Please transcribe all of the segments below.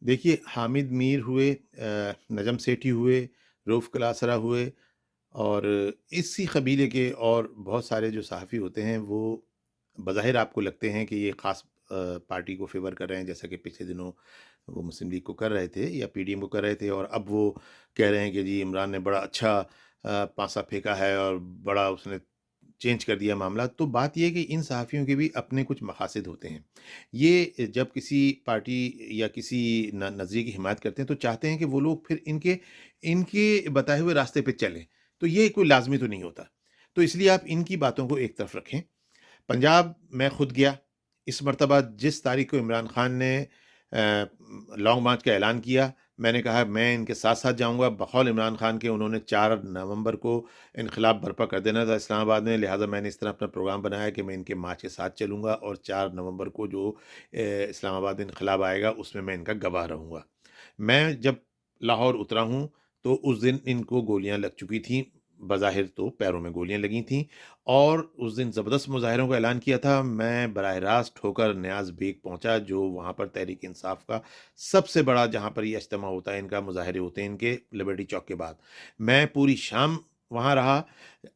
دیکھیے حامد میر ہوئے، نجم سیٹھی ہوئے، رؤف کلاسرا ہوئے، اور اسی قبیلے کے اور بہت سارے جو صحافی ہوتے ہیں وہ بظاہر آپ کو لگتے ہیں کہ یہ خاص پارٹی کو فیور کر رہے ہیں، جیسا کہ پچھلے دنوں وہ مسلم لیگ کو کر رہے تھے یا پی ڈی ایم کو کر رہے تھے، اور اب وہ کہہ رہے ہیں کہ جی عمران نے بڑا اچھا پانسا پھینکا ہے اور بڑا اس نے چینج کر دیا معاملہ. تو بات یہ ہے کہ ان صحافیوں کے بھی اپنے کچھ مقاصد ہوتے ہیں. یہ جب کسی پارٹی یا کسی نظریے کی حمایت کرتے ہیں تو چاہتے ہیں کہ وہ لوگ پھر ان کے بتائے ہوئے راستے پہ چلیں. تو یہ کوئی لازمی تو نہیں ہوتا. تو اس لیے آپ ان کی باتوں کو ایک طرف رکھیں. پنجاب میں خود گیا اس مرتبہ. جس تاریخ کو عمران خان نے لانگ مارچ کا اعلان کیا، میں نے کہا میں ان کے ساتھ ساتھ جاؤں گا. بقول عمران خان کے انہوں نے 4 نومبر کو انقلاب برپا کر دینا تھا اسلام آباد میں، لہٰذا میں نے اس طرح اپنا پروگرام بنایا کہ میں ان کے مارچ کے ساتھ چلوں گا، اور 4 نومبر کو جو اسلام آباد میں انقلاب آئے گا اس میں ان کا گواہ رہوں گا. میں جب لاہور اترا ہوں تو اس دن ان کو گولیاں لگ چکی تھیں. بظاہر تو پیروں میں گولیاں لگی تھیں، اور اس دن زبردست مظاہروں کا اعلان کیا تھا. میں براہ راست ہو کر نیاز بیگ پہنچا، جو وہاں پر تحریک انصاف کا سب سے بڑا، جہاں پر یہ اجتماع ہوتا ہے، ان کا مظاہرے ہوتے ہیں ان کے لبرٹی چوک کے بعد. میں پوری شام وہاں رہا.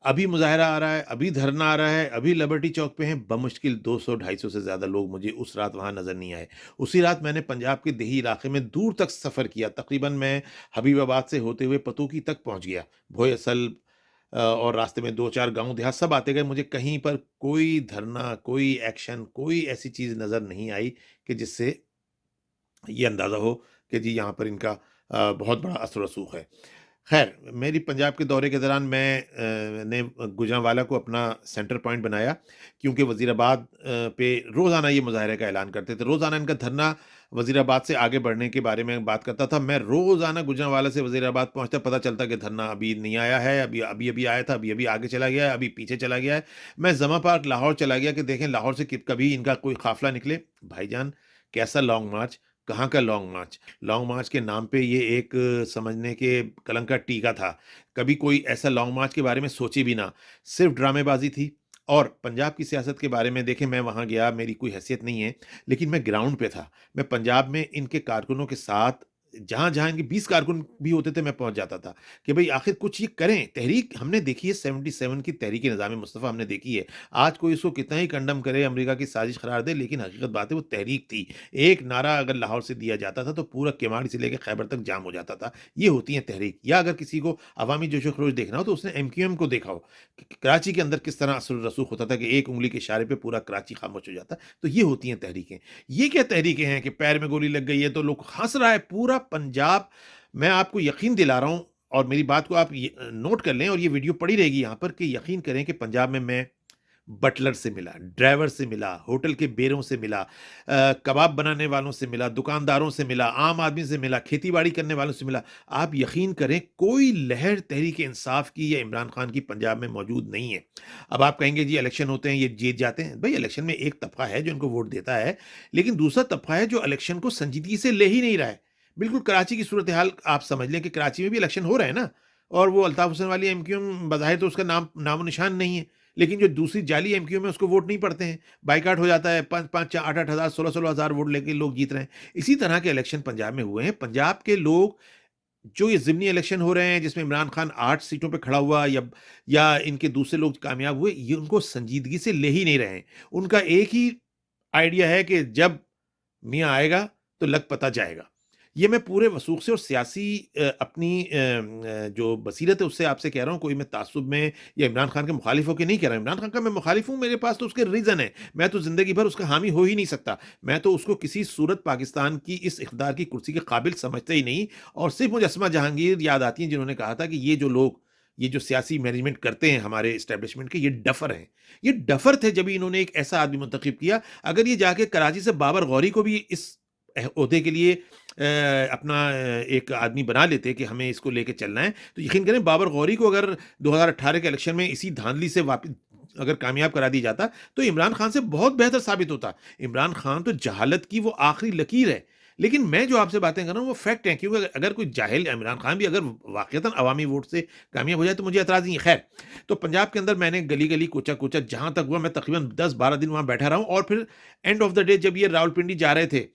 ابھی مظاہرہ آ رہا ہے، ابھی دھرنا آ رہا ہے، ابھی لبرٹی چوک پہ ہیں. بمشکل 200-250 سے زیادہ لوگ مجھے اس رات وہاں نظر نہیں آئے. اسی رات میں نے پنجاب کے دیہی علاقے میں دور تک سفر کیا. تقریباً میں حبیب آباد سے ہوتے ہوئے پتوکی تک پہنچ گیا. بھوئے اصل اور راستے میں 2-4 گاؤں دیہات سب آتے گئے. مجھے کہیں پر کوئی دھرنا، کوئی ایکشن، کوئی ایسی چیز نظر نہیں آئی کہ جس سے یہ اندازہ ہو کہ جی یہاں پر ان کا بہت بڑا اثر و رسوخ ہے. خیر، میری پنجاب کے دورے کے دوران میں نے گوجرانوالہ کو اپنا سینٹر پوائنٹ بنایا، کیونکہ وزیر آباد پہ روزانہ یہ مظاہرے کا اعلان کرتے تھے. روزانہ ان کا دھرنا وزیر آباد سے آگے بڑھنے کے بارے میں بات کرتا تھا. میں روزانہ گوجرانوالہ سے وزیر آباد پہنچتا، پتہ چلتا کہ دھرنا ابھی نہیں آیا ہے، ابھی آیا تھا، ابھی آگے چلا گیا ہے، ابھی پیچھے چلا گیا ہے. میں زما پارک لاہور چلا گیا کہ دیکھیں لاہور سے کبھی ان کا کوئی قافلہ نکلے. بھائی جان، کیسا لانگ مارچ! کہاں کا لانگ مارچ! لانگ مارچ کے نام پہ یہ ایک سمجھنے کے کلنک کا ٹیکا تھا. کبھی کوئی ایسا لانگ مارچ کے بارے میں سوچی بھی نہ. صرف ڈرامے بازی تھی. اور پنجاب کی سیاست کے بارے میں دیکھیں، میں وہاں گیا، میری کوئی حیثیت نہیں ہے، لیکن میں گراؤنڈ پہ تھا. میں پنجاب میں ان کے کارکنوں کے ساتھ جہاں جہاں ان کے 20 کارکن بھی ہوتے تھے میں پہنچ جاتا تھا کہ بھئی آخر کچھ یہ کریں. تحریک ہم نے دیکھی ہے، 77 کی تحریک نظام مصطفیٰ ہم نے دیکھی ہے. آج کوئی اس کو کتنا ہی کنڈم کرے، امریکہ کی سازش قرار دے، لیکن حقیقت بات ہے وہ تحریک تھی. ایک نعرہ اگر لاہور سے دیا جاتا تھا تو پورا کیماڑی سے لے کے خیبر تک جام ہو جاتا تھا. یہ ہوتی ہیں تحریک. یا اگر کسی کو عوامی جوش و خروش دیکھنا ہو تو اس نے ایم کیو ایم کو دیکھا ہو کہ کراچی کے اندر کس طرح اثر و رسوخ ہوتا تھا کہ ایک انگلی کے اشارے پہ پورا کراچی خاموش ہو جاتا. تو یہ ہوتی ہیں تحریکیں. یہ کیا تحریکیں ہیں کہ پیر میں گولی لگ گئی ہے تو لوگ ہنس رہا ہے پورا پنجاب. میں آپ کو یقین دلا رہا ہوں، اور میری بات کو آپ نوٹ کر لیں، اور یہ ویڈیو پڑی رہے گی یہاں پر، کہ یقین کریں کہ پنجاب میں بٹلر سے ملا، ڈرائیور سے ملا، ہوٹل کے بیروں سے ملا، کباب بنانے والوں سے ملا، دکانداروں سے ملا، عام آدمی سے ملا، کھیتی باڑی کرنے والوں سے ملا. آپ یقین کریں کوئی لہر تحریک انصاف کی یا عمران خان کی پنجاب میں موجود نہیں ہے. اب آپ کہیں گے جی الیکشن ہوتے ہیں یہ جیت جاتے ہیں. بھئی الیکشن میں ایک طبقہ ہے جو ان کو ووٹ دیتا ہے، لیکن دوسرا طبقہ ہے جو الیکشن کو سنجیدگی سے لے ہی نہیں رہا ہے. بالکل کراچی کی صورتحال آپ سمجھ لیں کہ کراچی میں بھی الیکشن ہو رہے ہیں نا، اور وہ الطاف حسین والی ایم کیو ایم بظاہر تو اس کا نام و نشان نہیں ہے، لیکن جو دوسری جعلی ایم کیو میں اس کو ووٹ نہیں پڑتے ہیں، بائیکاٹ ہو جاتا ہے. 5-5 8-8 ہزار 16-16 ہزار ووٹ لے کے لوگ جیت رہے ہیں. اسی طرح کے الیکشن پنجاب میں ہوئے ہیں. پنجاب کے لوگ جو یہ ضمنی الیکشن ہو رہے ہیں جس میں عمران خان 8 سیٹوں پہ کھڑا ہوا یا ان کے دوسرے لوگ کامیاب ہوئے، یہ ان کو سنجیدگی سے لے ہی نہیں رہے ہیں. ان کا ایک ہی آئیڈیا ہے کہ جب میاں آئے گا تو لگ پتہ جائے گا. یہ میں پورے وثوق سے اور سیاسی اپنی جو بصیرت ہے اس سے آپ سے کہہ رہا ہوں. کوئی میں تعصب میں یا عمران خان کے مخالف ہو کے نہیں کہہ رہا ہوں. عمران خان کا میں مخالف ہوں، میرے پاس تو اس کے ریزن ہے. میں تو زندگی بھر اس کا حامی ہو ہی نہیں سکتا. میں تو اس کو کسی صورت پاکستان کی اس اقتدار کی کرسی کے قابل سمجھتا ہی نہیں. اور صرف مجھے اسما جہانگیر یاد آتی ہیں جنہوں نے کہا تھا کہ یہ جو لوگ یہ جو سیاسی مینجمنٹ کرتے ہیں ہمارے اسٹیبلشمنٹ کے، یہ ڈفر ہیں. یہ ڈفر تھے جب انہوں نے ایک ایسا آدمی منتخب کیا. اگر یہ جا کے کراچی سے بابر غوری کو بھی اس عہدے کے لیے اپنا ایک آدمی بنا لیتے کہ ہمیں اس کو لے کے چلنا ہے، تو یقین کریں بابر غوری کو اگر 2018 کے الیکشن میں اسی دھاندلی سے واپس اگر کامیاب کرا دی جاتا تو عمران خان سے بہت بہتر ثابت ہوتا. عمران خان تو جہالت کی وہ آخری لکیر ہے. لیکن میں جو آپ سے باتیں کر رہا ہوں وہ فیکٹ ہیں، کیونکہ اگر کوئی جاہل عمران خان بھی اگر واقعتاً عوامی ووٹ سے کامیاب ہو جائے تو مجھے اعتراض نہیں ہے. خیر، تو پنجاب کے اندر میں نے گلی گلی کوچا کوچا جہاں تک ہوا میں تقریباً 10-12 دن وہاں بیٹھا رہا ہوں. اور پھر اینڈ آف دا ڈے جب یہ راولپنڈی جا رہے تھے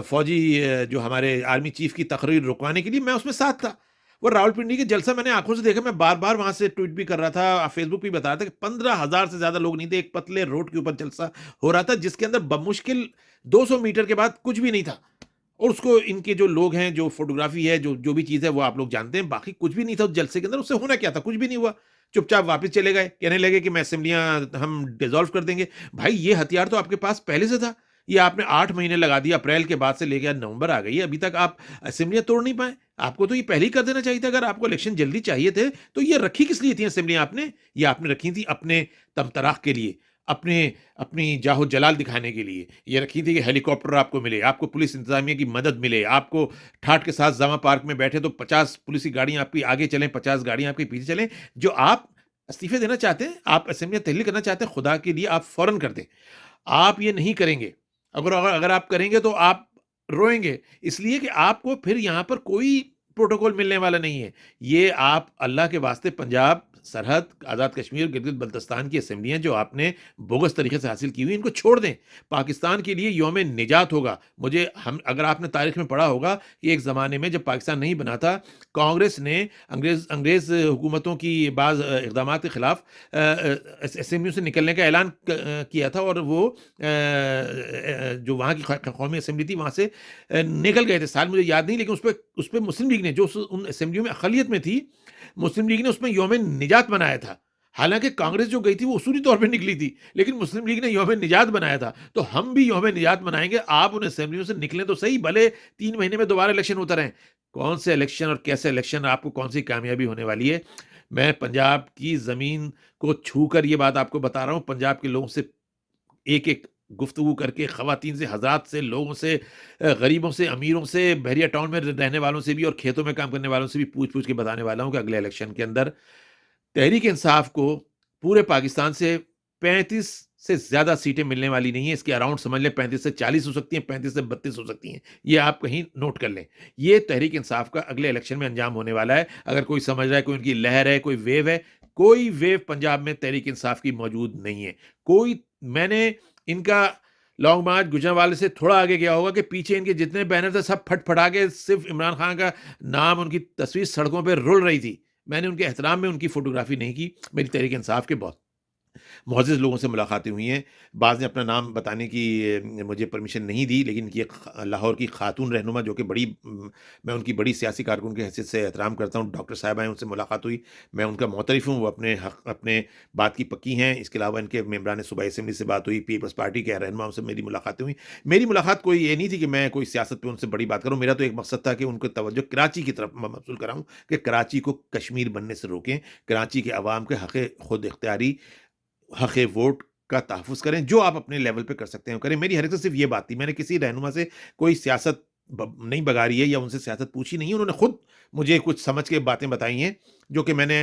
فوجی جو ہمارے آرمی چیف کی تقریر رکوانے کے لیے، میں اس میں ساتھ تھا۔ وہ راولپنڈی کے جلسہ میں نے آنکھوں سے دیکھا، میں بار بار وہاں سے ٹویٹ بھی کر رہا تھا، فیس بک پہ بھی بتا رہا تھا کہ 15,000 سے زیادہ لوگ نہیں تھے، ایک پتلے روڈ کے اوپر جلسہ ہو رہا تھا جس کے اندر بمشکل 200 میٹر کے بعد کچھ بھی نہیں تھا، اور اس کو ان کے جو لوگ ہیں، جو فوٹوگرافی ہے، جو بھی چیز ہے وہ آپ لوگ جانتے ہیں، باقی کچھ بھی نہیں تھا اس جلسے کے اندر۔ اس سے ہونا کیا تھا؟ کچھ بھی نہیں ہوا، چپ چاپ واپس چلے گئے، کہنے لگے کہ میں اسمبلیاں ہم ڈیزالو کر دیں گے۔ بھائی یہ ہتھیار تو آپ کے پاس پہلے سے تھا، یہ آپ نے 8 مہینے لگا دیا، اپریل کے بعد سے لے کے نومبر آ گئی ہے، ابھی تک آپ اسمبلیاں توڑ نہیں پائے۔ آپ کو تو یہ پہلے ہی کر دینا چاہیے تھا، اگر آپ کو الیکشن جلدی چاہیے تھے تو یہ رکھی کس لیے تھی اسمبلیاں آپ نے؟ یہ آپ نے رکھی تھی اپنے تمطراق کے لیے، اپنی جاہو جلال دکھانے کے لیے، یہ رکھی تھی کہ ہیلی کاپٹر آپ کو ملے، آپ کو پولیس انتظامیہ کی مدد ملے، آپ کو ٹھاٹ کے ساتھ زما پارک میں بیٹھے تو 50 پولیس کی گاڑیاں آپ کی آگے چلیں، 50 گاڑیاں آپ کے پیچھے چلیں۔ جو آپ استعفے دینا چاہتے ہیں، آپ اسمبلیاں تحلیل کرنا چاہتے ہیں، خدا کے لیے آپ فوراً کر دیں۔ آپ یہ نہیں کریں گے، اگر آپ کریں گے تو آپ روئیں گے، اس لیے کہ آپ کو پھر یہاں پر کوئی پروٹوکول ملنے والا نہیں ہے۔ یہ آپ اللہ کے واسطے پنجاب سرحد، آزاد کشمیر، گلگت بلتستان کی اسمبلیاں جو آپ نے بوگس طریقے سے حاصل کی ہوئی، ان کو چھوڑ دیں۔ پاکستان کے لیے یوم نجات ہوگا۔ اگر آپ نے تاریخ میں پڑھا ہوگا کہ ایک زمانے میں جب پاکستان نہیں بنا تھا، کانگریس نے انگریز حکومتوں کی بعض اقدامات کے خلاف اسمبلیوں سے نکلنے کا اعلان کیا تھا، اور وہ جو وہاں کی قومی اسمبلی تھی وہاں سے نکل گئے تھے۔ سال مجھے یاد نہیں، لیکن اس پہ مسلم لیگ نے، جو ان اسمبلیوں میں اقلیت میں تھی، مسلم لیگ نے اس میں یوم نجات منایا تھا۔ حالانکہ کانگریس جو گئی تھی وہ اصولی طور پہ نکلی تھی، لیکن مسلم لیگ نے یوم نجات بنایا تھا۔ تو ہم بھی یوم نجات منائیں گے، آپ ان اسمبلیوں سے نکلیں تو صحیح، بھلے 3 مہینے میں دوبارہ الیکشن ہوتا رہیں۔ کون سے الیکشن اور کیسے الیکشن، آپ کو کون سی کامیابی ہونے والی ہے؟ میں پنجاب کی زمین کو چھو کر یہ بات آپ کو بتا رہا ہوں، پنجاب کے لوگوں سے ایک ایک گفتگو کر کے، خواتین سے، حضرات سے، لوگوں سے، غریبوں سے، امیروں سے، بحریہ ٹاؤن میں رہنے والوں سے بھی اور کھیتوں میں کام کرنے والوں سے بھی پوچھ کے بتانے والا ہوں کہ اگلے الیکشن کے اندر تحریک انصاف کو پورے پاکستان سے 35 سے زیادہ سیٹیں ملنے والی نہیں ہیں۔ اس کے اراؤنڈ سمجھ لیں 35 سے 40 ہو سکتی ہیں، 35 سے 32 ہو سکتی ہیں۔ یہ آپ کہیں نوٹ کر لیں۔ یہ تحریک انصاف کا اگلے الیکشن میں انجام ہونے والا ہے۔ اگر کوئی سمجھ رہا ہے کوئی ان کی لہر ہے، کوئی ویو ہے، کوئی ویو پنجاب میں تحریک انصاف کی موجود نہیں ہے۔ میں نے ان کا لانگ مارچ گجرانوالے سے تھوڑا آگے گیا ہوگا کہ پیچھے ان کے جتنے بینر تھے سب پھٹ پھٹا کے صرف عمران خان کا نام، ان کی تصویر سڑکوں پہ رول رہی تھی۔ میں نے ان کے احترام میں ان کی فوٹوگرافی نہیں کی۔ میری تحریک انصاف کے بہت معزز لوگوں سے ملاقاتیں ہوئی ہیں، بعض نے اپنا نام بتانے کی مجھے پرمیشن نہیں دی، لیکن لاہور کی خاتون رہنما جو کہ میں ان کی بڑی سیاسی کارکن کی حیثیت سے احترام کرتا ہوں، ڈاکٹر صاحبہ ہیں، ان سے ملاقات ہوئی، میں ان کا معترف ہوں، وہ اپنے بات کی پکی ہیں۔ اس کے علاوہ ان کے ممبران صوبائی اسمبلی سے بات ہوئی، پیپلز پارٹی کے رہنماؤں سے میری ملاقاتیں ہوئی۔ میری ملاقات کوئی یہ نہیں تھی کہ میں کوئی سیاست پہ ان سے بڑی بات کروں، میرا تو ایک مقصد تھا کہ ان کو توجہ کراچی کی طرف مبذول کراؤں، کہ کراچی کو کشمیر بننے سے روکیں، کراچی کے عوام کے حق خود اختیاری، حق ووٹ کا تحفظ کریں، جو آپ اپنے لیول پہ کر سکتے ہیں کریں۔ میری حرکت صرف یہ بات تھی، میں نے کسی رہنما سے کوئی سیاست نہیں بگاری ہے یا ان سے سیاست پوچھی نہیں ہے۔ انہوں نے خود مجھے کچھ سمجھ کے باتیں بتائی ہیں، جو کہ میں نے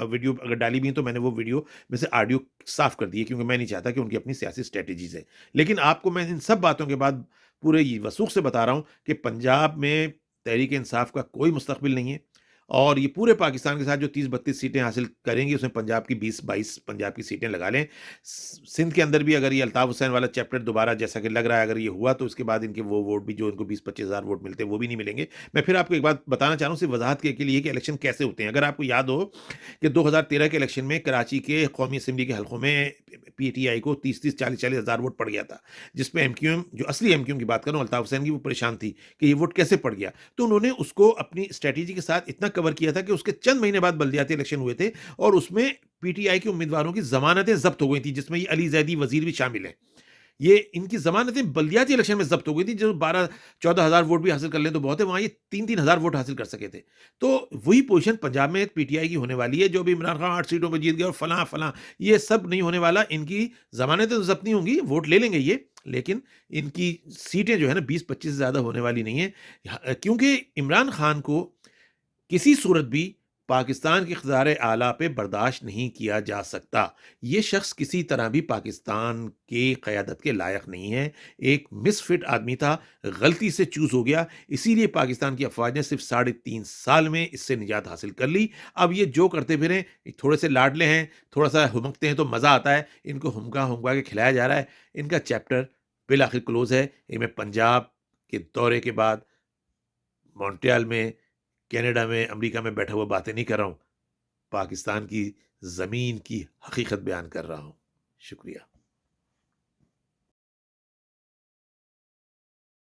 ویڈیو اگر ڈالی بھی ہیں تو میں نے وہ ویڈیو میں سے آڈیو صاف کر دی ہے، کیونکہ میں نہیں چاہتا کہ ان کی اپنی سیاسی اسٹریٹجیز ہے۔ لیکن آپ کو میں ان سب باتوں کے بعد پورے وثوق سے بتا رہا ہوں کہ پنجاب میں تحریک انصاف کا کوئی مستقبل نہیں ہے، اور یہ پورے پاکستان کے ساتھ جو 30-32 سیٹیں حاصل کریں گے، اس میں پنجاب کی 20-22 پنجاب کی سیٹیں لگا لیں۔ سندھ کے اندر بھی اگر یہ الطاف حسین والا چیپٹر دوبارہ جیسا کہ لگ رہا ہے اگر یہ ہوا، تو اس کے بعد ان کے وہ ووٹ بھی جو ان کو 20-25 ہزار ووٹ ملتے ہیں وہ بھی نہیں ملیں گے۔ میں پھر آپ کو ایک بات بتانا چاہ رہا ہوں صرف وضاحت کے لیے کہ الیکشن کیسے ہوتے ہیں۔ اگر آپ کو یاد ہو کہ 2013 کے الیکشن میں کراچی کے قومی اسمبلی کے حلقوں میں پی ٹی آئی کو 30-30 40-40 ہزار ووٹ پڑ گیا تھا، جس پہ ایم کیو ایم، جو اصلی ایم کیو ایم کی بات کروں، الطاف حسین کی، وہ پریشان تھی کہ یہ ووٹ کیسے پڑ گیا۔ تو انہوں نے اس کو اپنی اسٹریٹجی کے ساتھ اتنا کور کیا تھا کہ اس کے چند مہینے بعد بلدیاتی الیکشن ہوئے تھے، اور اس میں پی ٹی آئی کے امیدواروں کی ضمانتیں ضبط ہو گئی تھیں، جس میں یہ علی زیدی وزیر بھی شامل ہیں۔ یہ ان کی ضمانتیں بلدیاتی الیکشن میں ضبط ہو گئی تھی، جو 12-14 ہزار ووٹ بھی حاصل کر لیں تو بہت ہے، وہاں یہ 3-3 ہزار ووٹ حاصل کر سکے تھے۔ تو وہی پوزیشن پنجاب میں پی ٹی آئی کی ہونے والی ہے، جو بھی عمران خان 8 سیٹوں پہ جیت گیا اور فلاں فلاں، یہ سب نہیں ہونے والا۔ ان کی ضمانتیں تو ضبط نہیں ہوں گی، ووٹ لے لیں گے یہ، لیکن ان کی سیٹیں جو ہے نا 20-25 سے زیادہ ہونے والی نہیں ہیں، کیونکہ عمران خان کو کسی صورت بھی پاکستان کے اقتدار اعلیٰ پہ برداشت نہیں کیا جا سکتا۔ یہ شخص کسی طرح بھی پاکستان کی قیادت کے لائق نہیں ہے، ایک مس فٹ آدمی تھا، غلطی سے چوز ہو گیا، اسی لیے پاکستان کی افواج نے صرف 3.5 سال میں اس سے نجات حاصل کر لی۔ اب یہ جو کرتے پھریں، تھوڑے سے لاڈلے ہیں، تھوڑا سا ہمکتے ہیں تو مزہ آتا ہے، ان کو ہمکا کے کھلایا جا رہا ہے۔ ان کا چیپٹر بالآخر کلوز ہے یہ میں پنجاب کے دورے کے بعد مونٹریال میں، کینیڈا میں، امریکہ میں بیٹھا ہوا باتیں نہیں کر رہا ہوں، پاکستان کی زمین کی حقیقت بیان کر رہا ہوں۔ شکریہ۔